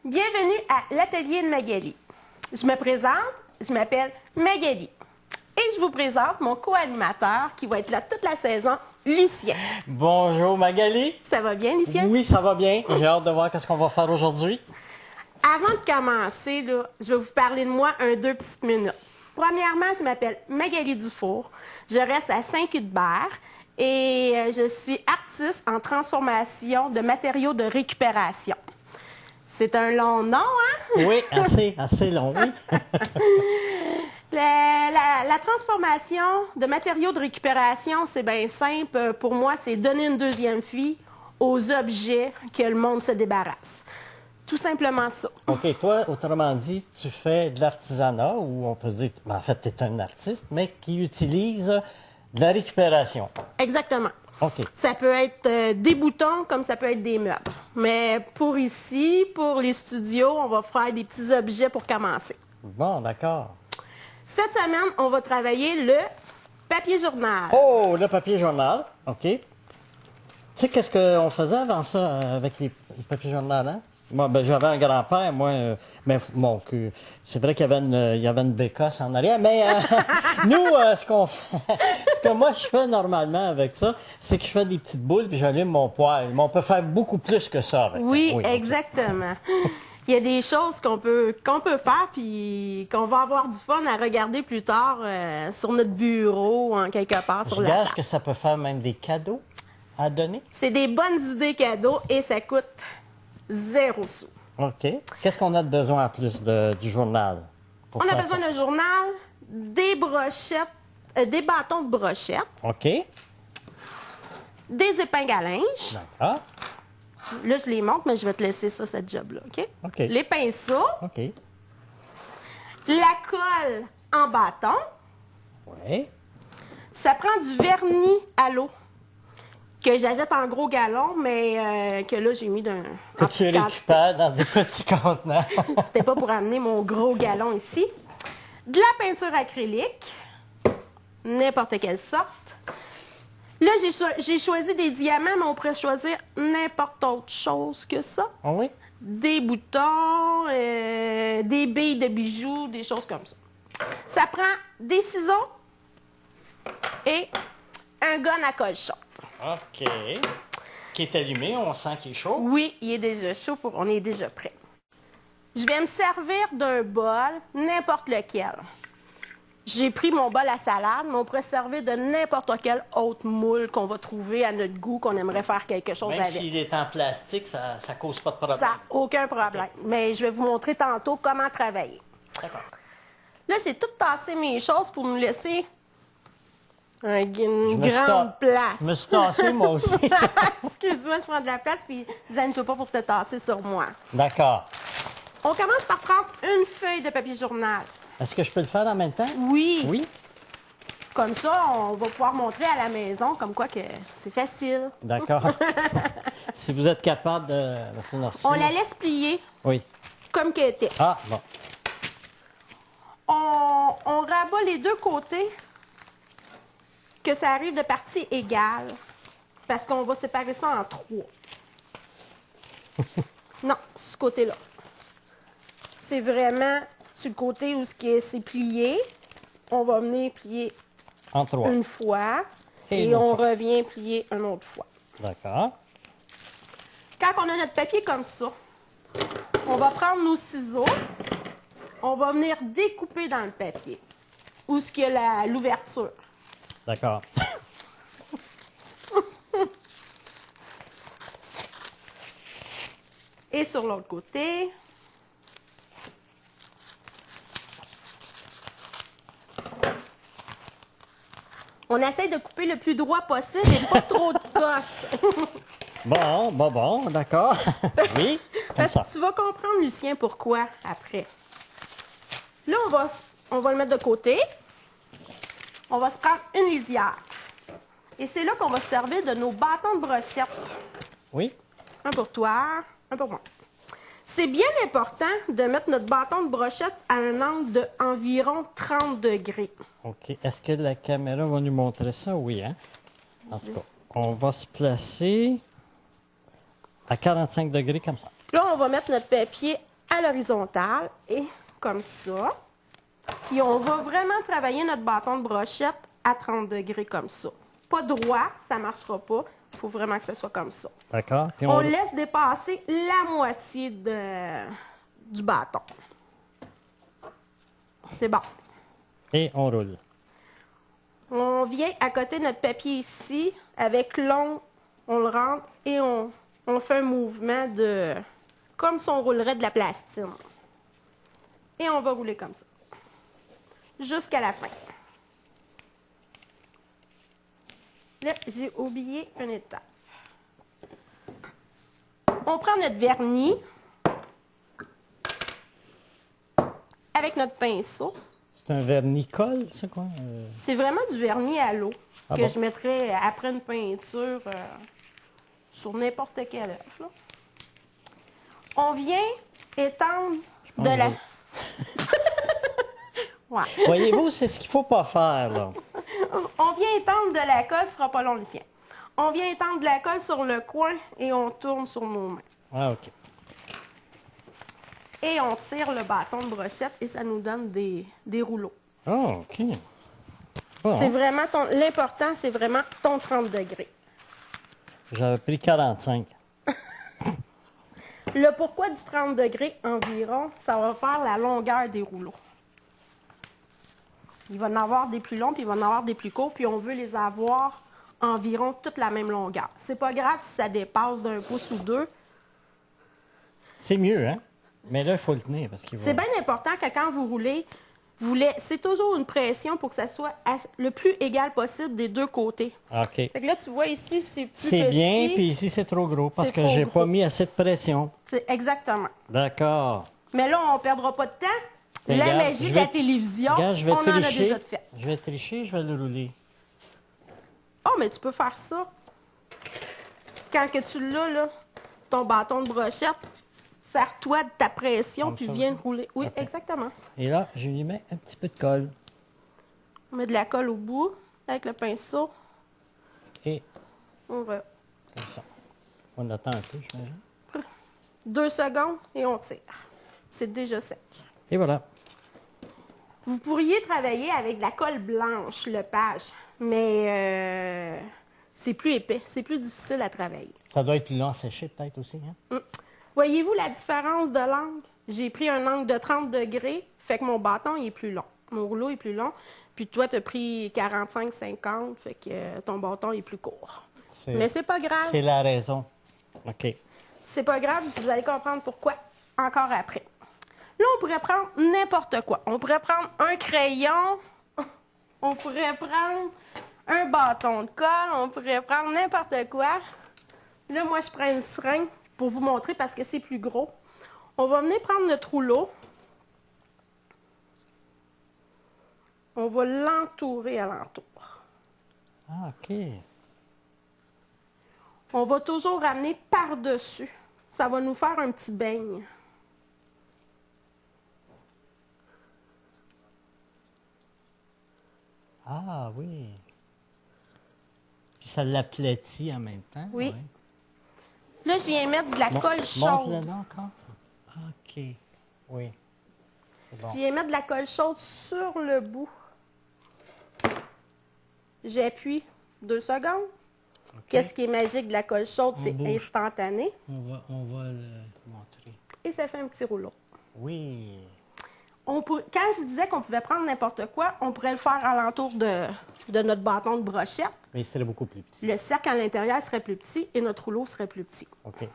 Bienvenue à l'atelier de Magali. Je me présente, je m'appelle Magali. Et je vous présente mon co-animateur qui va être là toute la saison, Lucien. Bonjour Magali. Ça va bien, Lucien? Oui, ça va bien. J'ai hâte de voir ce qu'on va faire aujourd'hui. Avant de commencer, là, je vais vous parler de moi 2 petites minutes. Premièrement, je m'appelle Magali Dufour. Je reste à Saint-Cuthbert et je suis artiste en transformation de matériaux de récupération. C'est un long nom, hein? Oui, assez long, oui. La transformation de matériaux de récupération, c'est bien simple. Pour moi, c'est donner une deuxième vie aux objets que le monde se débarrasse. Tout simplement ça. OK, toi, autrement dit, tu fais de l'artisanat, ou on peut dire, en fait, tu es un artiste, mais qui utilise de la récupération. Exactement. OK. Ça peut être des boutons comme ça peut être des meubles. Mais pour ici, pour les studios, on va faire des petits objets pour commencer. Bon, d'accord. Cette semaine, on va travailler le papier journal. Oh, le papier journal. OK. Tu sais, qu'est-ce qu'on faisait avant ça avec les papiers journal, hein? Moi, ben, j'avais un grand-père, moi, mais bon, c'est vrai qu'il y avait une bécasse en arrière, mais nous, ce que moi je fais normalement avec ça, c'est que je fais des petites boules puis j'allume mon poêle. Mais on peut faire beaucoup plus que ça avec. Oui, Oui, exactement. Il y a des choses qu'on peut faire puis qu'on va avoir du fun à regarder plus tard sur notre bureau ou en quelque part sur la gage table. que ça peut faire même des cadeaux à donner. C'est des bonnes idées cadeaux et ça coûte 0 sous. OK. Qu'est-ce qu'on a de besoin en plus du journal? On a besoin d'un journal, des brochettes, des bâtons de brochettes, OK. des épingles à linge. D'accord. Là, je les montre, mais je vais te laisser ça, cette job-là, OK? OK. Les pinceaux, OK. la colle en bâton. Oui. Ça prend du vernis à l'eau que j'achète en gros gallons, mais que là, j'ai mis Que en tu petite quantité. récupères dans des petits contenants. C'était pas pour amener mon gros gallon ici. De la peinture acrylique, n'importe quelle sorte. Là, j'ai choisi des diamants, mais on pourrait choisir n'importe autre chose que ça. Ah oui? Des boutons, des billes de bijoux, des choses comme ça. Ça prend des ciseaux et un gun à colle chaude. OK. Qui est allumé, on sent qu'il est chaud. Oui, il est déjà chaud, on est déjà prêt. Je vais me servir d'un bol, n'importe lequel. J'ai pris mon bol à salade, mais on pourrait se servir de n'importe quel autre moule qu'on va trouver à notre goût, qu'on aimerait faire quelque chose Même avec. s'il est en plastique, ça ne cause pas de problème. Ça n'a aucun problème. Okay. Mais je vais vous montrer tantôt comment travailler. D'accord. Là, j'ai tout tassé mes choses pour nous laisser une grande place. Je me suis tassé, moi aussi. Excuse-moi, je prends de la place, puis gêne-toi pas pour te tasser sur moi. D'accord. On commence par prendre une feuille de papier journal. Est-ce que je peux le faire en même temps? Oui. Oui? Comme ça, on va pouvoir montrer à la maison comme quoi que c'est facile. D'accord. Si vous êtes capable de finir ça. On la laisse plier Oui. comme qu'elle était. Ah, bon. On rabat les deux côtés, que ça arrive de partie égale, parce qu'on va séparer ça en 3. Non, ce côté-là. C'est vraiment sur le côté où c'est plié. On va venir plier En 3. une fois Et et une on autre fois. revient plier une autre fois. D'accord. Quand on a notre papier comme ça, on va prendre nos ciseaux, on va venir découper dans le papier, où ce qu'il y a l'ouverture. D'accord. Et sur l'autre côté, on essaie de couper le plus droit possible et pas trop de coche. Bon, d'accord. Oui, comme Parce ça. que tu vas comprendre, Lucien, pourquoi après. Là, on va le mettre de côté. On va se prendre une lisière. Et c'est là qu'on va se servir de nos bâtons de brochette. Oui? Un pour toi, un pour moi. C'est bien important de mettre notre bâton de brochette à un angle d'environ 30 degrés. OK. Est-ce que la caméra va nous montrer ça? Oui, hein? En tout cas, on va se placer à 45 degrés comme ça. Là, on va mettre notre papier à l'horizontale et comme ça. Puis on va vraiment travailler notre bâton de brochette à 30 degrés comme ça. Pas droit, ça ne marchera pas. Il faut vraiment que ce soit comme ça. D'accord. Puis On laisse dépasser la moitié du bâton. C'est bon. Et on roule. On vient à côté de notre papier ici. Avec l'ongle, on le rentre et on fait un mouvement de... comme si on roulerait de la plastine. Et on va rouler comme ça. Jusqu'à la fin. Là, j'ai oublié une étape. On prend notre vernis avec notre pinceau. C'est un vernis-colle, c'est quoi? C'est vraiment du vernis à l'eau que bon? je mettrais après une peinture sur n'importe quelle œuvre. Là. On vient étendre de la... Ouais. Voyez-vous, c'est ce qu'il faut pas faire, là. On vient étendre de la colle, ce sera pas long, Lucien. On vient étendre de la colle sur le coin et on tourne sur nos mains. Ah, OK. Et on tire le bâton de brochette et ça nous donne des rouleaux. Ah, OK. Bon. C'est vraiment l'important, c'est vraiment ton 30 degrés. J'avais pris 45. Le pourquoi du 30 degrés environ, ça va faire la longueur des rouleaux. Il va en avoir des plus longs, puis il va en avoir des plus courts, puis on veut les avoir environ toute la même longueur. C'est pas grave si ça dépasse d'un pouce ou deux. C'est mieux, hein? Mais là, il faut le tenir parce qu'il va... C'est bien important que quand vous roulez, c'est toujours une pression pour que ça soit le plus égal possible des deux côtés. OK. Fait que là, tu vois ici, c'est plus C'est petit. bien, puis ici, c'est trop gros parce C'est que trop j'ai gros. pas mis assez de pression. C'est exactement. D'accord. Mais là, on ne perdra pas de temps. Mais La regarde, magie je de vais- la télévision, Regarde, je vais on en a tricher. déjà fait. Je vais tricher, je vais le rouler. Oh, mais tu peux faire ça. Quand que tu l'as, là, ton bâton de brochette, serre-toi de ta pression, Comme puis ça, viens là? rouler. Oui, OK. exactement. Et là, je lui mets un petit peu de colle. On met de la colle au bout, avec le pinceau. Et On va comme ça. On attend un peu, j'imagine. 2 secondes et on tire. C'est déjà sec. Et voilà. Vous pourriez travailler avec de la colle blanche, le page, mais c'est plus épais, c'est plus difficile à travailler. Ça doit être plus long à sécher, peut-être aussi, hein? Voyez-vous la différence de l'angle? J'ai pris un angle de 30 degrés, fait que mon bâton il est plus long. Mon rouleau est plus long. Puis toi, tu as pris 45-50, fait que ton bâton est plus court. Mais c'est pas grave. C'est la raison. OK. C'est pas grave si vous allez comprendre pourquoi encore après. Là, on pourrait prendre n'importe quoi. On pourrait prendre un crayon, on pourrait prendre un bâton de colle, on pourrait prendre n'importe quoi. Là, moi, je prends une seringue pour vous montrer parce que c'est plus gros. On va venir prendre notre rouleau. On va l'entourer alentour. Ah, OK. On va toujours ramener par-dessus. Ça va nous faire un petit beigne. Ah, oui. Puis ça l'aplatit en même temps. Oui. ouais. Là, je viens mettre de la colle Montre-le chaude. donc encore. OK. Oui. C'est bon. Je viens mettre de la colle chaude sur le bout. J'appuie 2 secondes. OK. Qu'est-ce qui est magique de la colle chaude? C'est bouge. instantané. On va le montrer. Et ça fait un petit rouleau. Oui. Quand je disais qu'on pouvait prendre n'importe quoi, on pourrait le faire alentour de notre bâton de brochette. Mais il serait beaucoup plus petit. Le cercle à l'intérieur serait plus petit et notre rouleau serait plus petit. OK.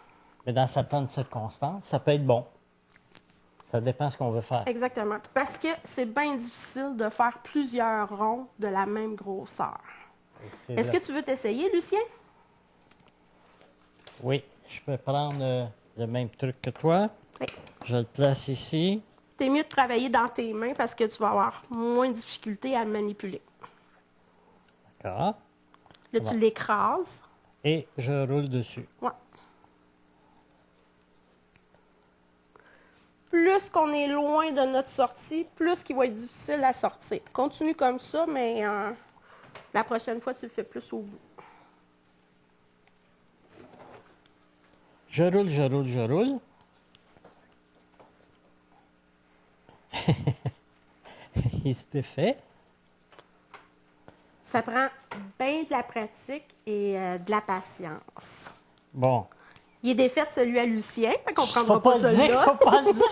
Mais dans certaines circonstances, ça peut être bon. Ça dépend ce qu'on veut faire. Exactement. Parce que c'est bien difficile de faire plusieurs ronds de la même grosseur. Est-ce que tu veux t'essayer, Lucien? Oui. Je peux prendre le même truc que toi. Oui. Je le place ici. C'est mieux de travailler dans tes mains parce que tu vas avoir moins de difficulté à le manipuler. D'accord. Là, tu l'écrases. Et je roule dessus. Ouais. Plus qu'on est loin de notre sortie, plus qu'il va être difficile à sortir. Continue comme ça, mais la prochaine fois, tu le fais plus au bout. Je roule, je roule, je roule. Il se défait. Ça prend bien de la pratique et de la patience. Bon. Il est défait celui à Lucien, fait qu'on ne Faut prendra pas le dire, celui-là. faut pas le dire.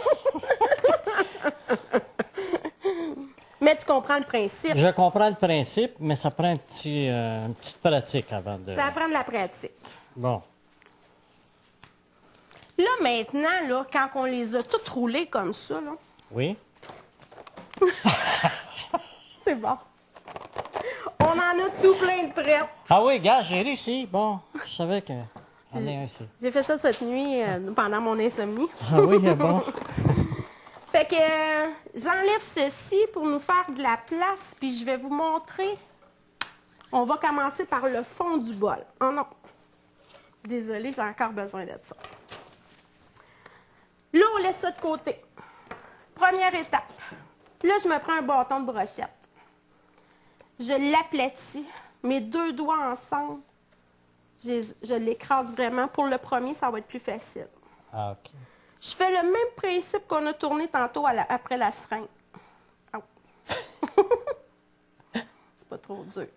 Mais tu comprends le principe. Je comprends le principe, mais ça prend une petite pratique avant de... Ça prend de la pratique. Bon. Là, maintenant, là, quand on les a toutes roulées comme ça, là, Oui. c'est bon. On en a tout plein de prêtes. Ah oui, gars, j'ai réussi. Bon, je savais que j'en ai un ici. J'ai fait ça cette nuit pendant mon insomnie. Ah oui, bon. Fait que j'enlève ceci pour nous faire de la place, puis je vais vous montrer. On va commencer par le fond du bol. Oh non. Désolée, j'ai encore besoin de ça. Là, on laisse ça de côté. Première étape. Là, je me prends un bâton de brochette. Je l'aplatis. Mes deux doigts ensemble, je l'écrase vraiment. Pour le premier, ça va être plus facile. Ah, OK. Je fais le même principe qu'on a tourné tantôt après la seringue. Oh. C'est pas trop dur.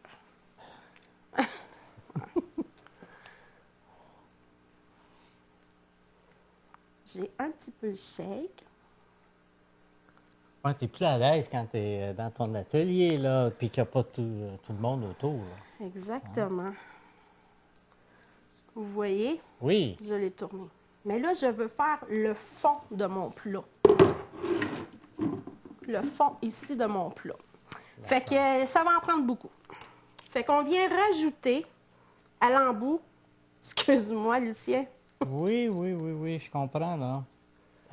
J'ai un petit peu le shake. Ouais, t'es plus à l'aise quand t'es dans ton atelier, là, puis qu'il n'y a pas tout le monde autour. Là. Exactement. Vous voyez? Oui. Je l'ai tourné. Mais là, je veux faire le fond de mon plat. Le fond ici de mon plat. Fait que ça va en prendre beaucoup. Fait qu'on vient rajouter à l'embout, excuse-moi, Lucien. Oui, je comprends, là.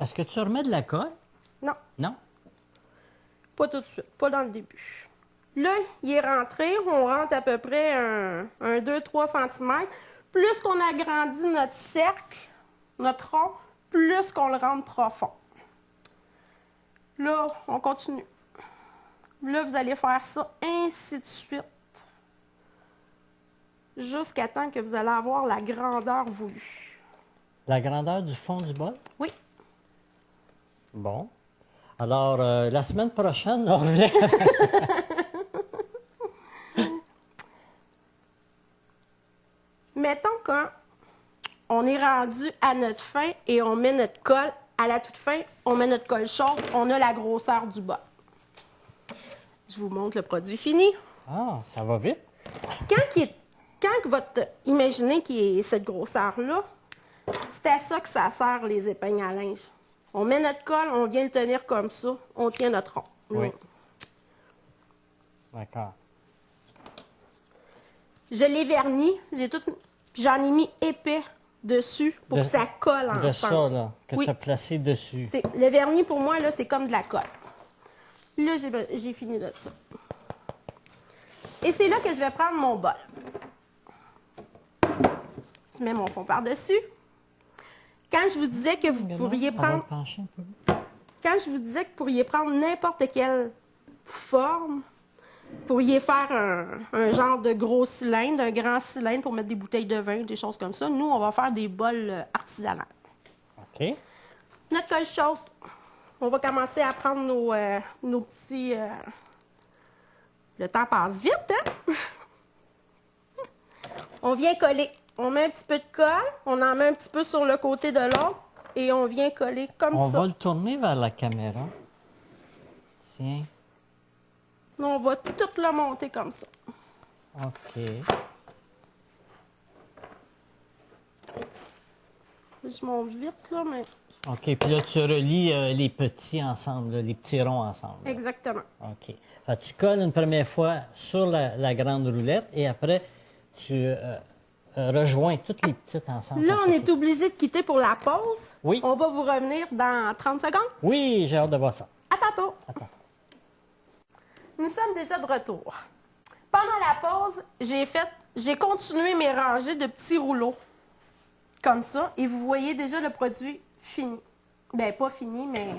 Est-ce que tu remets de la colle? Non, Non? pas tout de suite, pas dans le début. Là, il est rentré, on rentre à peu près un 2-3 cm. Plus qu'on agrandit notre cercle, notre rond, plus qu'on le rende profond. Là, on continue. Là, vous allez faire ça ainsi de suite. Jusqu'à temps que vous allez avoir la grandeur voulue. La grandeur du fond du bol? Oui. Bon. Alors, la semaine prochaine, on revient. Mettons qu'on est rendu à notre fin et on met notre colle. À la toute fin, on met notre colle chaude. On a la grosseur du bol. Je vous montre le produit fini. Ah, ça va vite. Imaginez qu'il y ait cette grosseur-là, c'est à ça que ça sert les épeignes à linge. On met notre colle, on vient le tenir comme ça, on tient notre rond. Là. Oui. D'accord. Je l'ai verni, j'en ai mis épais dessus pour que ça colle ensemble. De ça, là, que Oui. tu as placé dessus. Le vernis, pour moi, là, c'est comme de la colle. Là, j'ai fini de ça. Et c'est là que je vais prendre mon bol. Je mets mon fond par-dessus. Quand je vous disais que vous pourriez prendre... Quand je vous disais que vous pourriez prendre n'importe quelle forme, vous pourriez faire un genre de gros cylindre, un grand cylindre pour mettre des bouteilles de vin, des choses comme ça. Nous, on va faire des bols artisanales. OK. Notre colle chaude, on va commencer à prendre nos petits... Le temps passe vite, hein? On vient coller. On met un petit peu de colle, on en met un petit peu sur le côté de l'autre et on vient coller comme On ça. va le tourner vers la caméra. Tiens. On va tout le monter comme ça. OK. Je monte vite, là, mais... OK, puis là, tu relis les petits ensemble, là, les petits ronds ensemble. Là. Exactement. OK. Fait que tu colles une première fois sur la grande roulette et après, tu rejoins toutes les petites ensemble. Là, on est obligé de quitter pour la pause. Oui. On va vous revenir dans 30 secondes. Oui, j'ai hâte de voir ça. À tantôt. Nous sommes déjà de retour. Pendant la pause, j'ai continué mes rangées de petits rouleaux. Comme ça. Et vous voyez déjà le produit fini. Bien, pas fini, mais...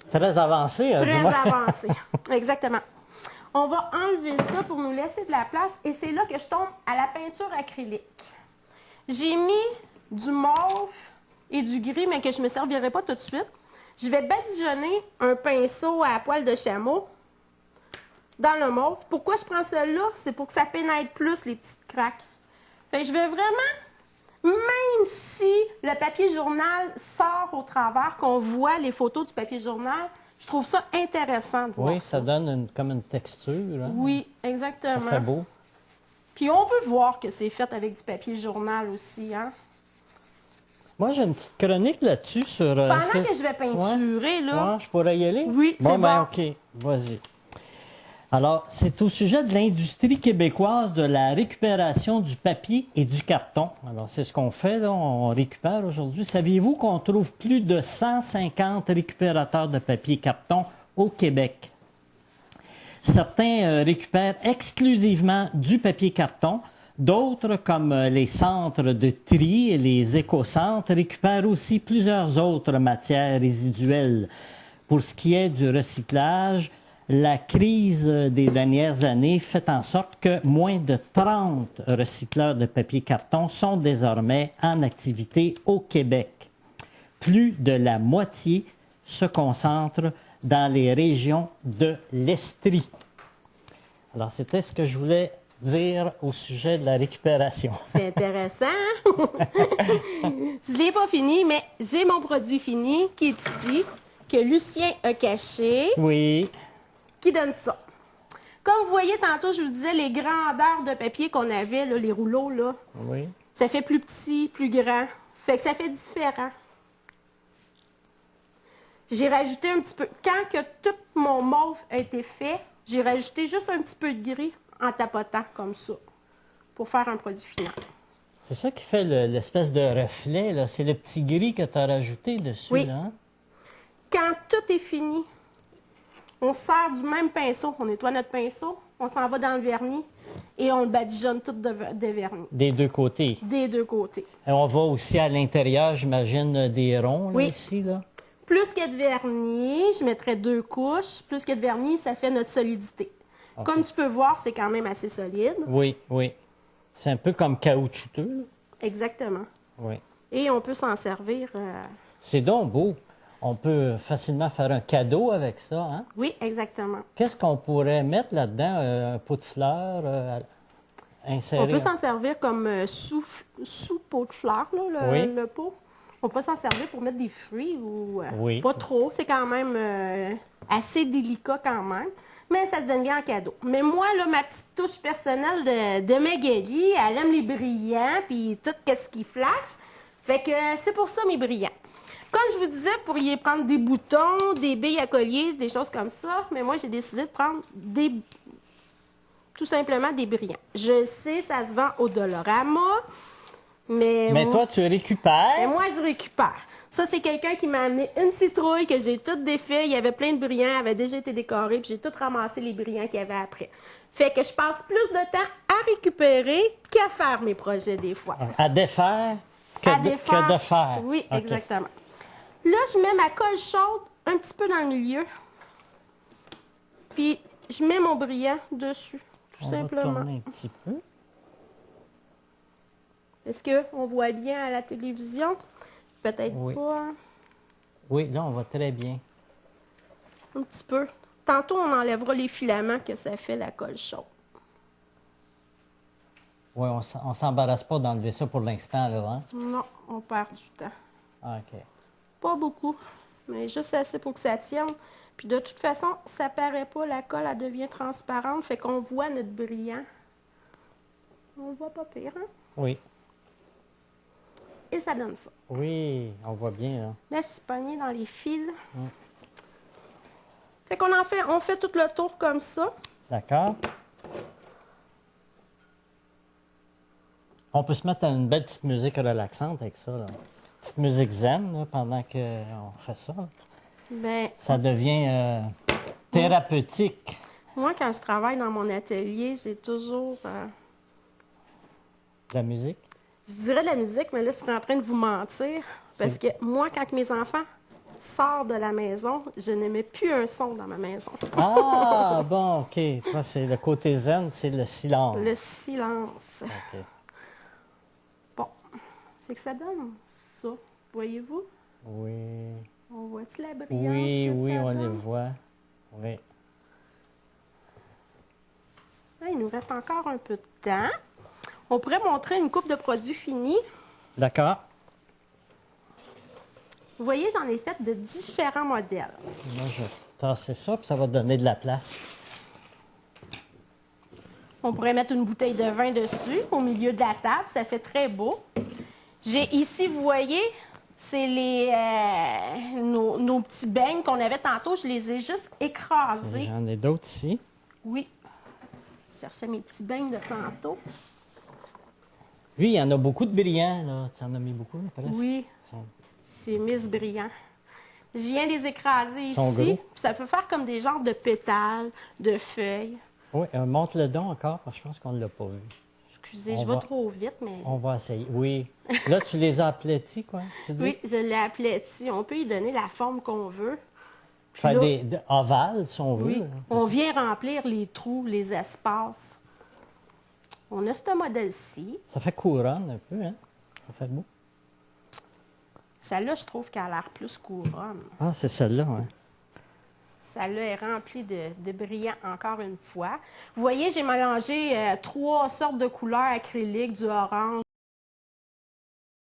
Très avancé, très dis-moi. avancé. Exactement. On va enlever ça pour nous laisser de la place. Et c'est là que je tombe à la peinture acrylique. J'ai mis du mauve et du gris, mais que je ne me servirai pas tout de suite. Je vais badigeonner un pinceau à poil de chameau dans le mauve. Pourquoi je prends celle-là? C'est pour que ça pénètre plus les petites craques. Fait que je vais vraiment, même si le papier journal sort au travers, qu'on voit les photos du papier journal, je trouve ça intéressant de voir Oui, ça. ça donne comme une texture. Hein? Oui, Ça exactement. fait beau. Puis on veut voir que c'est fait avec du papier journal aussi, hein? Moi, j'ai une petite chronique là-dessus sur... Pendant que je vais peinturer, là... Ouais, je pourrais y aller? Oui, c'est ben, bon. OK, vas-y. Alors, c'est au sujet de l'industrie québécoise de la récupération du papier et du carton. Alors, c'est ce qu'on fait, là, on récupère aujourd'hui. Saviez-vous qu'on trouve plus de 150 récupérateurs de papier et carton au Québec? Certains récupèrent exclusivement du papier carton. D'autres, comme les centres de tri et les éco-centres, récupèrent aussi plusieurs autres matières résiduelles. Pour ce qui est du recyclage, la crise des dernières années fait en sorte que moins de 30 recycleurs de papier-carton sont désormais en activité au Québec. Plus de la moitié se concentre dans les régions de l'Estrie. Alors, c'était ce que je voulais dire au sujet de la récupération. C'est intéressant. Je ne l'ai pas fini, mais j'ai mon produit fini qui est ici, que Lucien a caché, Oui, qui donne ça. Comme vous voyez, tantôt, je vous disais les grandeurs de papier qu'on avait, là, les rouleaux, là, oui. ça fait plus petit, plus grand. Fait que ça fait différent. J'ai rajouté un petit peu. Quand que tout mon mauve a été fait, j'ai rajouté juste un petit peu de gris en tapotant comme ça pour faire un produit final. C'est ça qui fait l'espèce de reflet, là. C'est le petit gris que tu as rajouté dessus, Oui. là. Hein? Quand tout est fini, on sert du même pinceau, on nettoie notre pinceau, on s'en va dans le vernis et on le badigeonne tout de vernis, Des deux côtés. des deux côtés. Et on va aussi à l'intérieur, j'imagine, des ronds, là, Oui. ici, là. Plus que de vernis, je mettrais 2 couches. Plus que de vernis, ça fait notre solidité. OK. Comme tu peux voir, c'est quand même assez solide. Oui, oui. C'est un peu comme caoutchouteux, là. Exactement. Oui. Et on peut s'en servir. C'est donc beau. On peut facilement faire un cadeau avec ça, hein? Oui, exactement. Qu'est-ce qu'on pourrait mettre là-dedans? Un pot de fleurs, insérer? On peut s'en servir comme sous pot de fleurs, là, Oui. le pot. On peut s'en servir pour mettre des fruits ou Oui. pas trop. C'est quand même assez délicat quand même. Mais ça se donne bien en cadeau. Mais moi, là, ma petite touche personnelle de Magali, elle aime les brillants puis tout ce qui flash. Fait que c'est pour ça mes brillants. Comme je vous disais, vous pourriez prendre des boutons, des billes à collier, des choses comme ça. Mais moi, j'ai décidé de prendre tout simplement des brillants. Je sais, ça se vend au Dollarama, mais Mais moi, toi, tu récupères. mais moi, je récupère. Ça, c'est quelqu'un qui m'a amené une citrouille que j'ai toute défait. Il y avait plein de brillants, elle avait déjà été décorée, puis j'ai tout ramassé les brillants qu'il y avait après. Fait que je passe plus de temps à récupérer qu'à faire mes projets des fois. À défaire À que défaire. de faire. Oui, OK. exactement. Là, je mets ma colle chaude un petit peu dans le milieu. Puis, je mets mon brillant dessus, tout On va simplement. tourner un petit peu. Est-ce qu'on voit bien à la télévision? Peut-être Oui. pas. Oui, là, on va très bien. Un petit peu. Tantôt, on enlèvera les filaments que ça fait la colle chaude. Oui, on s'embarrasse pas d'enlever ça pour l'instant, là, hein? Non, on perd du temps. Ah, OK. Pas beaucoup, mais juste assez pour que ça tienne. Puis de toute façon, ça paraît pas, la colle, elle devient transparente, fait qu'on voit notre brillant. On voit pas pire, hein? Oui. Et ça donne ça. Oui, on voit bien, là. Là, je suis pognée dans les fils. Fait on fait tout le tour comme ça. D'accord. On peut se mettre à une belle petite musique relaxante avec ça, là. Petite musique zen, là, pendant qu'on fait ça. Ben, Ça devient thérapeutique. moi, quand je travaille dans mon atelier, j'ai toujours... La musique. je dirais de la musique, mais là, je suis en train de vous mentir. Parce que moi, quand mes enfants sortent de la maison, je ne mets plus un son dans ma maison. Ah, bon, OK. Toi, c'est le côté zen, c'est le silence. Le silence. OK. Bon. Fait que ça donne ça. Voyez-vous? Oui. On voit-tu la brillance Oui, que oui, ça on les donne? voit. Oui. Là, il nous reste encore un peu de temps. On pourrait montrer une coupe de produits finis. D'accord. Vous voyez, j'en ai fait de différents modèles. Moi, je vais tasser ça, puis ça va donner de la place. On pourrait mettre une bouteille de vin dessus, au milieu de la table. Ça fait très beau. J'ai ici, vous voyez, c'est nos petits beignes qu'on avait tantôt. Je les ai juste écrasés. J'en ai d'autres ici. Oui. Je cherchais mes petits beignes de tantôt. Lui, il y en a beaucoup de brillants, là. Tu en as mis beaucoup, là, presque? Oui, Ils c'est Miss Brillant. Je viens les écraser Ils sont ici. gros. Puis ça peut faire comme des genres de pétales, de feuilles. Oui, montre le don encore, parce que je pense qu'on ne l'a pas vu. Excusez, On je vais va- trop vite, mais... On va essayer. Oui. Là, tu les as aplatis, quoi, tu dis? Oui, je l'ai aplati. On peut y donner la forme qu'on veut. Puis Faire là, des ovales, si on veut. oui, là. on vient remplir les trous, les espaces. On a ce modèle-ci. Ça fait couronne un peu, hein? Ça fait beau. Celle-là, je trouve qu'elle a l'air plus couronne. Ah, c'est celle-là, oui. Celle-là est remplie de brillants encore une fois. Vous voyez, j'ai mélangé 3 sortes de couleurs acryliques, du orange,